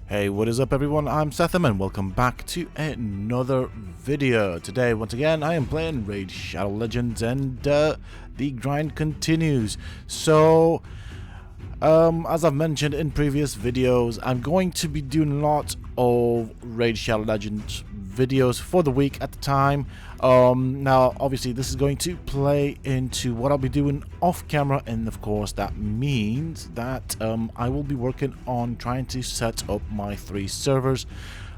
Hey, what is up everyone, I'm Sethum and welcome back to another video. Today, once again, I am playing Raid Shadow Legends and the grind continues. So, as I've mentioned in previous videos, I'm going to be doing lots of Raid Shadow Legends videos for the week at the time. Now obviously this is going to play into what I'll be doing off camera, and of course that means that I will be working on trying to set up my 3 servers.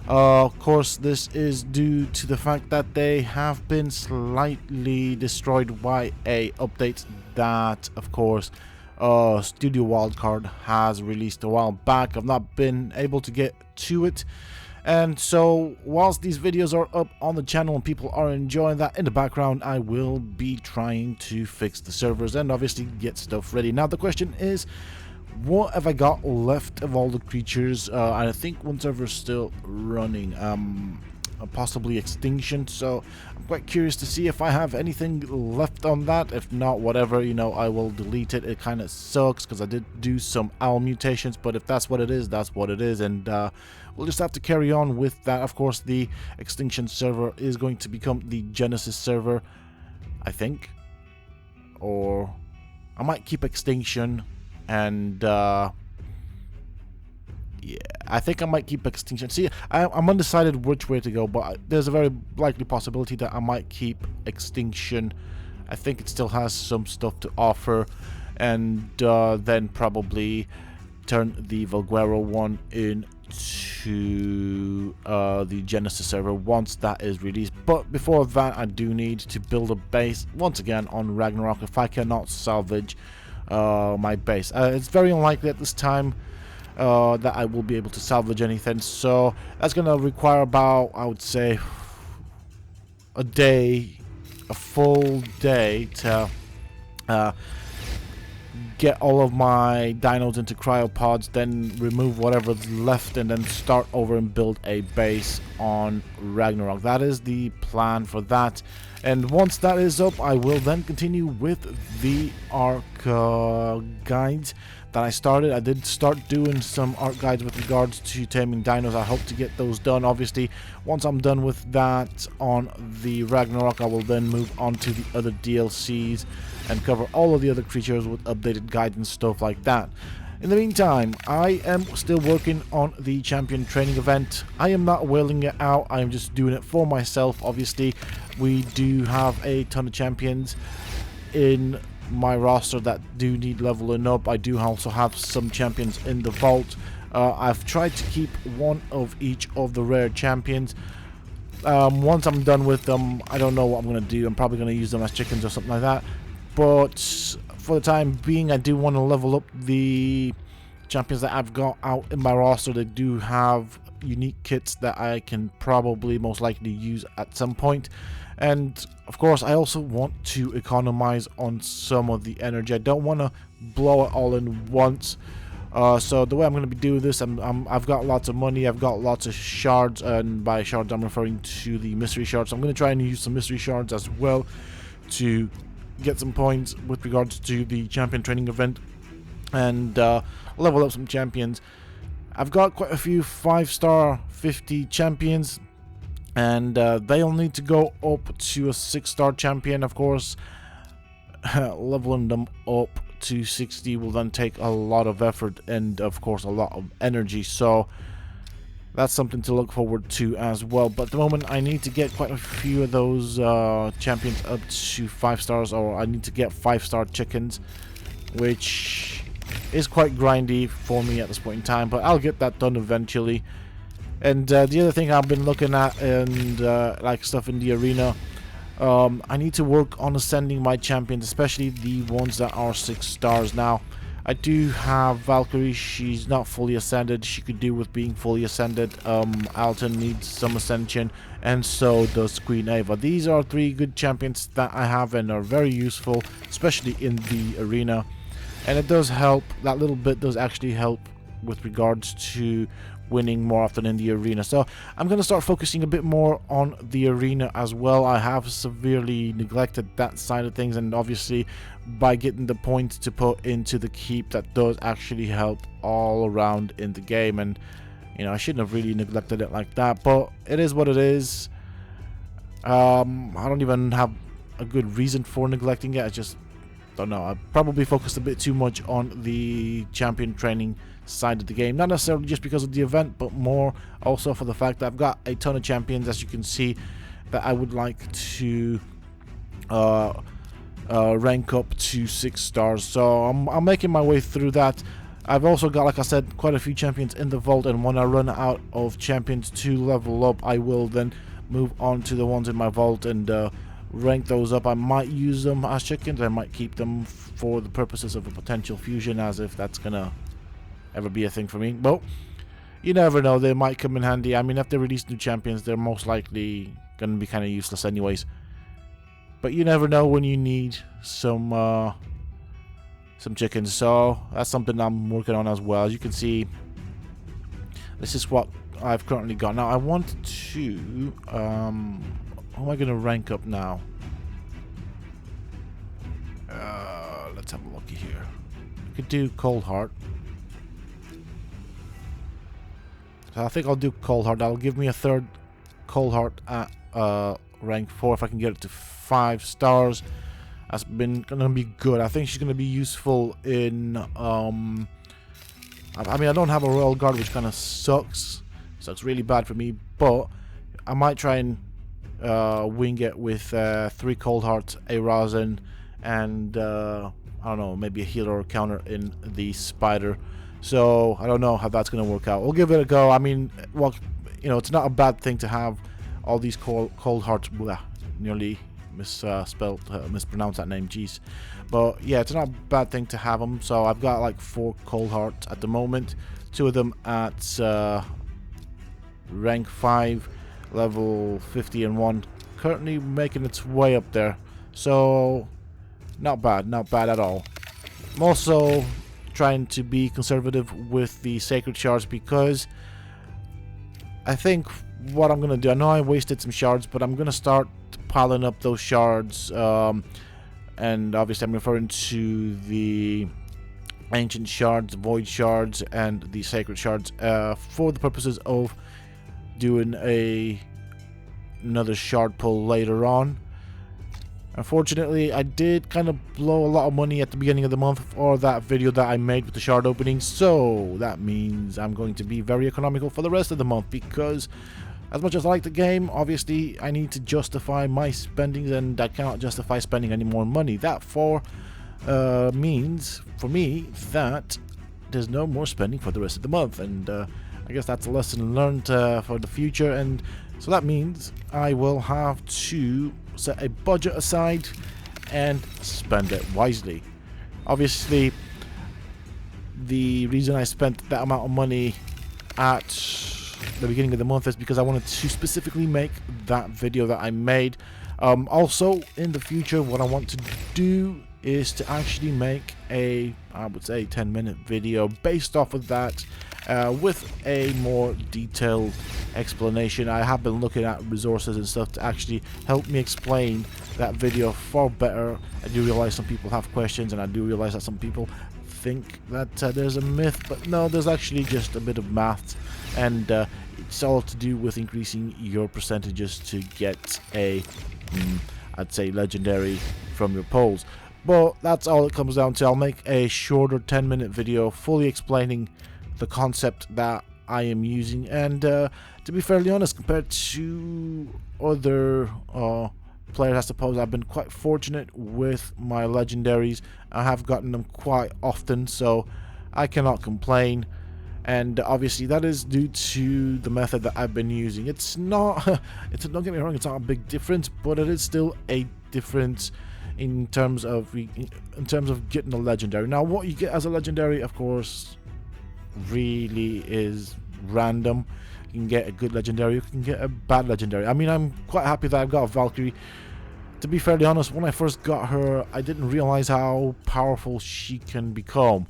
Of course this is due to the fact that they have been slightly destroyed by a update that of course Studio Wildcard has released a while back. I've not been able to get to it. And so, whilst these videos are up on the channel and people are enjoying that in the background, I will be trying to fix the servers and obviously get stuff ready. Now, the question is, what have I got left of all the creatures? I think one server is still running, possibly Extinction, so I'm quite curious to see if I have anything left on that. If not, whatever, you know, I will delete it. It kind of sucks because I did do some owl mutations, but if that's what it is, that's what it is, and we'll just have to carry on with that. Of course, the Extinction server is going to become the Genesis server, I think, or I might keep Extinction and yeah, I think I might keep Extinction. See, I'm undecided which way to go, but there's a very likely possibility that I might keep Extinction. I think it still has some stuff to offer, and then probably turn the Valguero one into the Genesis server once that is released. But before that, I do need to build a base once again on Ragnarok if I cannot salvage my base. It's very unlikely at this time that I will be able to salvage anything, so that's gonna require about, I would say, a day, a full day to get all of my dinos into cryopods, then remove whatever's left, and then start over and build a base on Ragnarok. That is the plan for that. And once that is up, I will then continue with the ARC guides that I started. I did start doing some ARC guides with regards to taming dinos. I hope to get those done. Obviously, once I'm done with that on the Ragnarok, I will then move on to the other DLCs and cover all of the other creatures with updated guides and stuff like that. In the meantime, I am still working on the champion training event. I am not wailing it out. I am just doing it for myself. Obviously, we do have a ton of champions in my roster that do need leveling up. I do also have some champions in the vault. I've tried to keep one of each of the rare champions. Once I'm done with them, I don't know what I'm going to do. I'm probably going to use them as chickens or something like that. But for the time being, I do want to level up the champions that I've got out in my roster. They do have unique kits that I can probably most likely use at some point. And of course, I also want to economize on some of the energy. I don't want to blow it all in once. So the way I'm going to be doing this, I've got lots of money, I've got lots of shards, and by shards I'm referring to the mystery shards. So I'm going to try and use some mystery shards as well to get some points with regards to the champion training event and level up some champions. I've got quite a few 5-star 50 champions, and they'll need to go up to a 6-star champion. Of course, leveling them up to 60 will then take a lot of effort and of course a lot of energy, so that's something to look forward to as well. But at the moment, I need to get quite a few of those champions up to 5 stars, or I need to get 5-star chickens, which is quite grindy for me at this point in time, but I'll get that done eventually. And the other thing I've been looking at, and like stuff in the arena, I need to work on ascending my champions, especially the ones that are 6 stars. Now, I do have Valkyrie. She's not fully ascended. She could do with being fully ascended. Alton needs some ascension, and so does Queen Ava. These are 3 good champions that I have and are very useful, especially in the arena. And it does help. That little bit does actually help with regards to winning more often in the arena. So I'm going to start focusing a bit more on the arena as well. I have severely neglected that side of things, and obviously by getting the points to put into the keep, that does actually help all around in the game. And You know, I shouldn't have really neglected it like that, but it is what it is. I don't even have a good reason for neglecting it. I just don't know. I probably focused a bit too much on the champion training side of the game. Not necessarily just because of the event, but more also for the fact that I've got a ton of champions, as you can see, that I would like to rank up to 6 stars. So I'm making my way through that. I've also got, like I said, quite a few champions in the vault, and when I run out of champions to level up, I will then move on to the ones in my vault and rank those up. I might use them as chickens. I might keep them for the purposes of a potential fusion, as if that's gonna ever be a thing for me. But you never know, they might come in handy. I mean, if they release new champions, they're most likely gonna be kind of useless anyways. But you never know when you need some chickens. So that's something I'm working on as well. As you can see, this is what I've currently got. Now I want to who am I gonna rank up now? Let's have a look here. I could do Coldheart. So I think I'll do Coldheart. That'll give me a third Coldheart at rank 4 if I can get it to 5 stars. That's gonna be good. I think she's gonna be useful in I mean, I don't have a Royal Guard, which kind of sucks. Sucks really bad for me, but I might try and wing it with 3 Coldhearts, a Rosin, and I don't know, maybe a healer or counter in the Spider. So I don't know how that's gonna work out. We'll give it a go. I mean, well, you know, it's not a bad thing to have all these Coldhearts. Nearly mispronounced that name, jeez. But yeah, it's not a bad thing to have them. So I've got like 4 Coldhearts at the moment, 2 of them at rank 5, level 50, and 1 currently making its way up there. So not bad at all. I'm also trying to be conservative with the sacred shards, because I think what I'm gonna do, I know I wasted some shards, but I'm gonna start piling up those shards, and obviously I'm referring to the ancient shards, void shards, and the sacred shards, for the purposes of doing another shard pull later on. Unfortunately, I did kind of blow a lot of money at the beginning of the month for that video that I made with the shard opening, so that means I'm going to be very economical for the rest of the month, because as much as I like the game, obviously I need to justify my spendings, and I cannot justify spending any more money. That means for me that there's no more spending for the rest of the month, and I guess that's a lesson learned for the future. And so that means I will have to set a budget aside and spend it wisely. Obviously, the reason I spent that amount of money at the beginning of the month is because I wanted to specifically make that video that I made. Also, in the future, what I want to do is to actually make a, I would say, 10-minute video based off of that, with a more detailed explanation. I have been looking at resources and stuff to actually help me explain that video far better. I do realize some people have questions, and I do realize that some people think that there's a myth, but no, there's actually just a bit of math, and it's all to do with increasing your percentages to get a, I'd say, legendary from your polls. But that's all it comes down to. I'll make a shorter 10-minute video fully explaining the concept that I am using, and to be fairly honest, compared to other players, I suppose I've been quite fortunate with my legendaries. I have gotten them quite often, so I cannot complain. And obviously that is due to the method that I've been using. It's not, don't get me wrong, it's not a big difference, but it is still a difference in terms of getting a legendary. Now, what you get as a legendary, of course, really is random. You can get a good legendary, you can get a bad legendary. I mean, I'm quite happy that I've got a Valkyrie. To be fairly honest, when I first got her, I didn't realize how powerful she can become.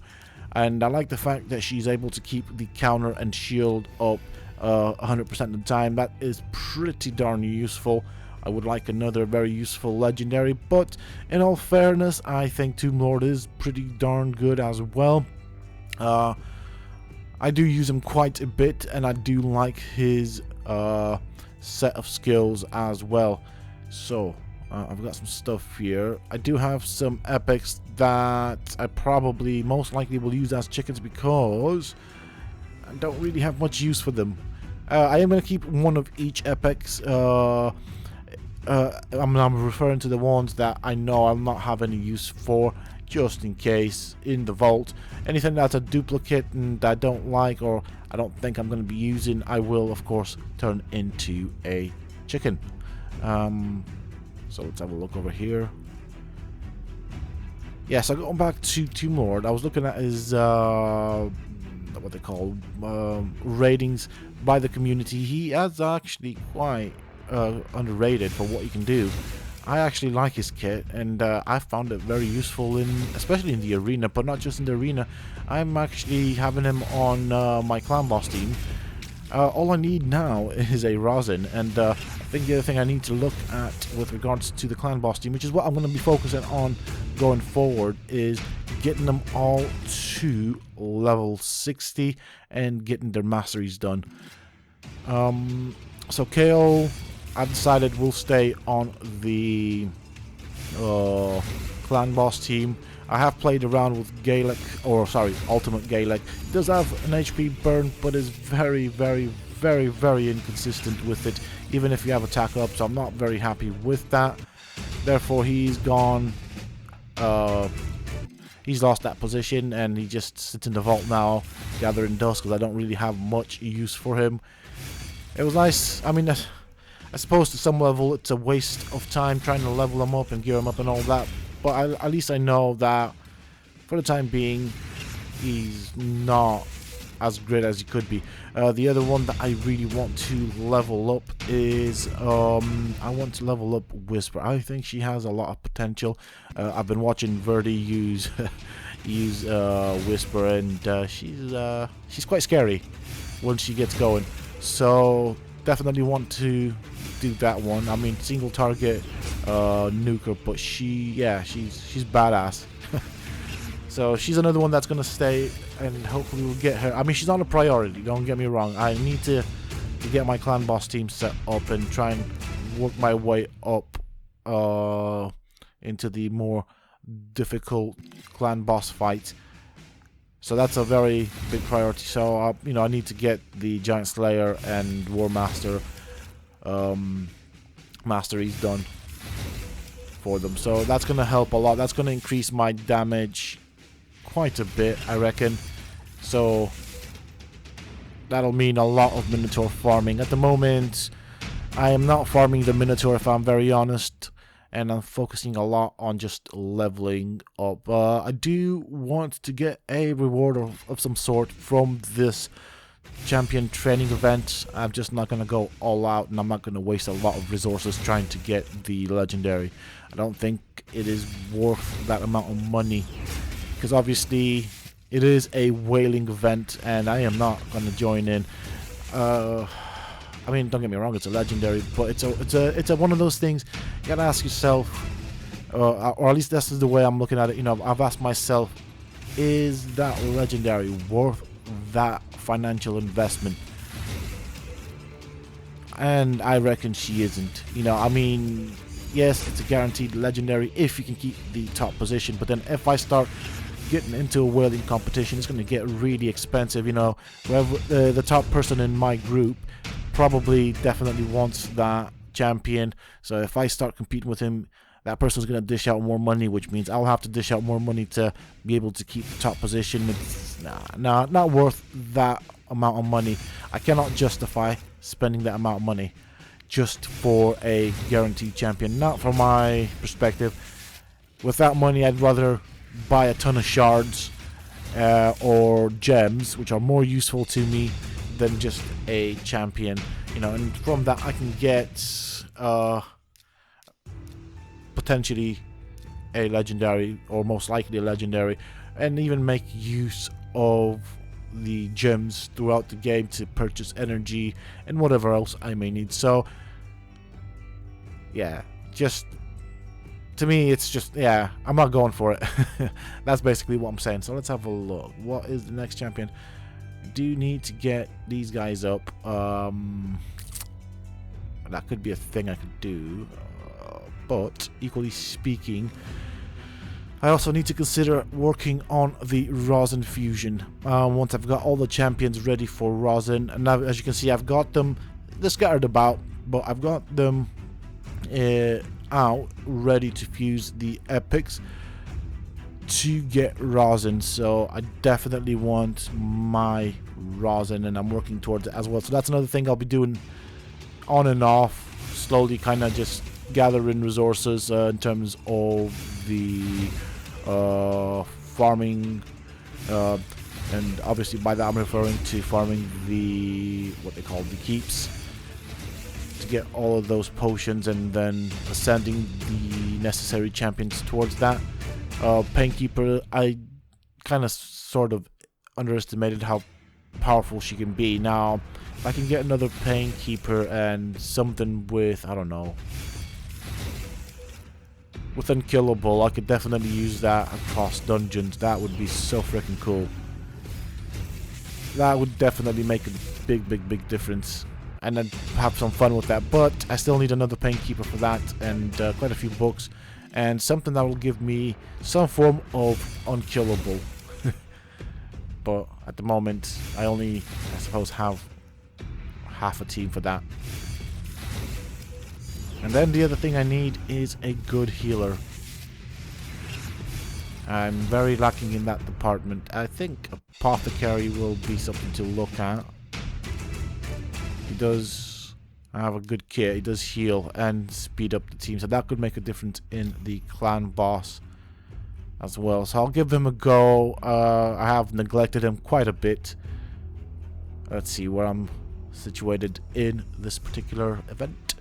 And I like the fact that she's able to keep the counter and shield up 100% of the time. That is pretty darn useful. I would like another very useful legendary, but in all fairness, I think Tomb Lord is pretty darn good as well. I do use him quite a bit, and I do like his set of skills as well. So I've got some stuff here. I do have some epics that I probably most likely will use as chickens because I don't really have much use for them. I am going to keep one of each epics. I'm referring to the ones that I know I'll not have any use for, just in case in the vault. Anything that's a duplicate and I don't like, or I don't think I'm going to be using, I will of course turn into a chicken. So let's have a look over here. Yeah, so going back to Tomb Lord, I was looking at his what they call ratings by the community. He is actually quite underrated for what he can do. I actually like his kit, and I found it very useful especially in the arena, but not just in the arena. I'm actually having him on my clan boss team. All I need now is a rosin, and I think the other thing I need to look at with regards to the clan boss team, which is what I'm going to be focusing on going forward, is getting them all to level 60 and getting their masteries done. So KO, I decided we'll stay on the clan boss team. I have played around with Ultimate Gaelic. It does have an HP burn, but is very, very, very, very inconsistent with it, even if you have attack up, so I'm not very happy with that. Therefore, he's gone. He's lost that position, and he just sits in the vault now, gathering dust, because I don't really have much use for him. It was nice. I mean, I suppose to some level it's a waste of time trying to level him up and gear him up and all that, but at least I know that for the time being he's not as great as he could be. The other one that I really want to level up is I want to level up Whisper. I think she has a lot of potential. I've been watching Verdi use Whisper, and she's quite scary when she gets going. So definitely want to do that one. I mean, single target nuker, but she's badass. So she's another one that's gonna stay, and hopefully we'll get her. I mean, she's not a priority, don't get me wrong. I need to get my clan boss team set up and try and work my way up into the more difficult clan boss fights. So that's a very big priority. So I need to get the Giant Slayer and War Master masteries done for them. So that's gonna help a lot. That's gonna increase my damage quite a bit, I reckon. So that'll mean a lot of Minotaur farming. At the moment, I am not farming the Minotaur, if I'm very honest, and I'm focusing a lot on just leveling up. I do want to get a reward of some sort from this champion training event. I'm just not going to go all out, and I'm not going to waste a lot of resources trying to get the legendary. I don't think it is worth that amount of money, because obviously it is a whaling event and I am not going to join in. I mean, don't get me wrong, it's a legendary, but it's a one of those things you gotta ask yourself, or at least this is the way I'm looking at it. I've asked myself, is that legendary worth that financial investment? And I reckon she isn't. I mean, yes, it's a guaranteed legendary if you can keep the top position, but then if I start getting into a whaling competition, it's going to get really expensive. Whoever the top person in my group probably definitely wants that champion, so if I start competing with him, that person's going to dish out more money, which means I'll have to dish out more money to be able to keep the top position. It's not worth that amount of money. I cannot justify spending that amount of money just for a guaranteed champion, not from my perspective. With that money, I'd rather buy a ton of shards or gems, which are more useful to me than just a champion. And from that I can get potentially a legendary, or most likely a legendary, and even make use of the gems throughout the game to purchase energy and whatever else I may need. So yeah, just to me, it's just, I'm not going for it. That's basically what I'm saying. So let's have a look. What is the next champion? I do need to get these guys up. That could be a thing I could do. But equally speaking, I also need to consider working on the rosin fusion. Once I've got all the champions ready for rosin, and now as you can see, I've got them, they're scattered about, but I've got them out ready to fuse the epics to get rosin. So I definitely want my rosin, and I'm working towards it as well. So that's another thing I'll be doing on and off, slowly kind of just gathering resources in terms of the farming, and obviously by that I'm referring to farming the what they call the keeps, to get all of those potions and then ascending the necessary champions towards that. Painkeeper, I kind of sort of underestimated how powerful she can be. Now if I can get another Painkeeper and something with, I don't know, with Unkillable, I could definitely use that across dungeons. That would be so freaking cool. That would definitely make a big difference, and I'd have some fun with that. But I still need another Painkeeper for that, and quite a few books, and something that will give me some form of Unkillable. But at the moment, I only, I suppose, have half a team for that. And then the other thing I need is a good healer. I'm very lacking in that department. I think Apothecary will be something to look at. He does have a good kit. He does heal and speed up the team, so that could make a difference in the clan boss as well. So I'll give him a go. I have neglected him quite a bit. Let's see where I'm situated in this particular event.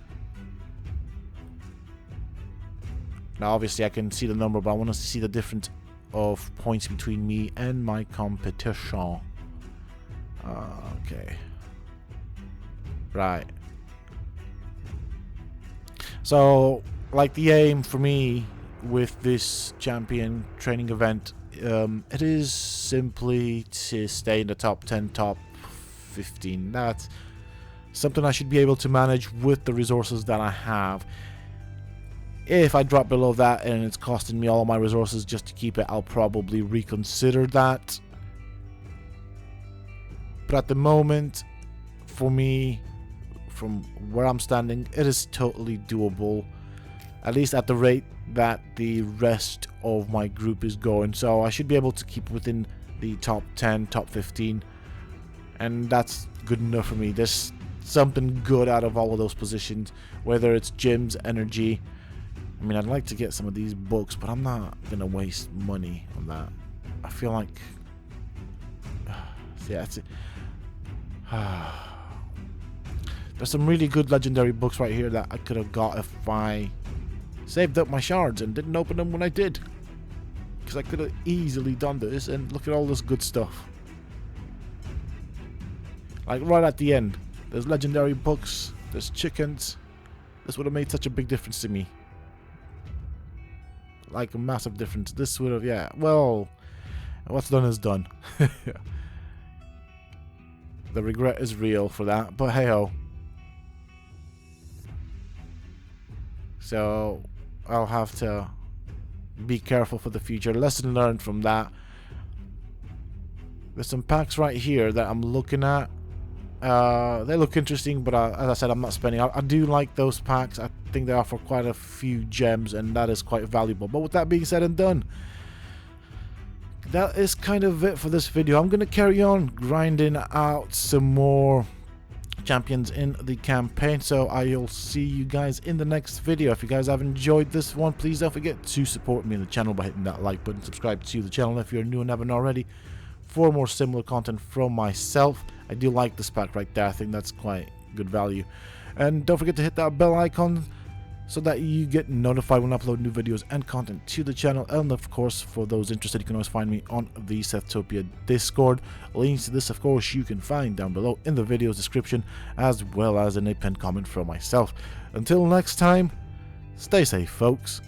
Now obviously I can see the number, but I want to see the difference of points between me and my competition. Okay. Right. So, like, the aim for me with this champion training event, it is simply to stay in the top 10, top 15. That's something I should be able to manage with the resources that I have. If I drop below that and it's costing me all of my resources just to keep it, I'll probably reconsider that. But at the moment, for me, from where I'm standing, it is totally doable. At least at the rate that the rest of my group is going. So I should be able to keep within the top 10, top 15. And that's good enough for me. There's something good out of all of those positions. Whether it's gyms, energy. I mean, I'd like to get some of these books, but I'm not going to waste money on that. I feel like... yeah, that's it. There's some really good legendary books right here that I could have got if I saved up my shards and didn't open them when I did. Because I could have easily done this, and look at all this good stuff. Like right at the end, there's legendary books, there's chickens. This would have made such a big difference to me. Like a massive difference. This would have, yeah, well, what's done is done. The regret is real for that, but hey ho. So I'll have to be careful for the future. Lesson learned from that. There's some packs right here that I'm looking at. They look interesting, but as I said, I'm not spending. I do like those packs. I think they offer quite a few gems, and that is quite valuable. But with that being said and done, that is kind of it for this video. I'm going to carry on grinding out some more champions in the campaign, so I'll see you guys in the next video. If you guys have enjoyed this one, please don't forget to support me in the channel by hitting that like button. Subscribe to the channel if you're new and haven't already for more similar content from myself. I do like this pack right there. I think that's quite good value. And don't forget to hit that bell icon so that you get notified when I upload new videos and content to the channel. And of course, for those interested, you can always find me on the Sethtopia Discord. Links to this, of course, you can find down below in the video's description, as well as in a pinned comment from myself. Until next time, stay safe, folks.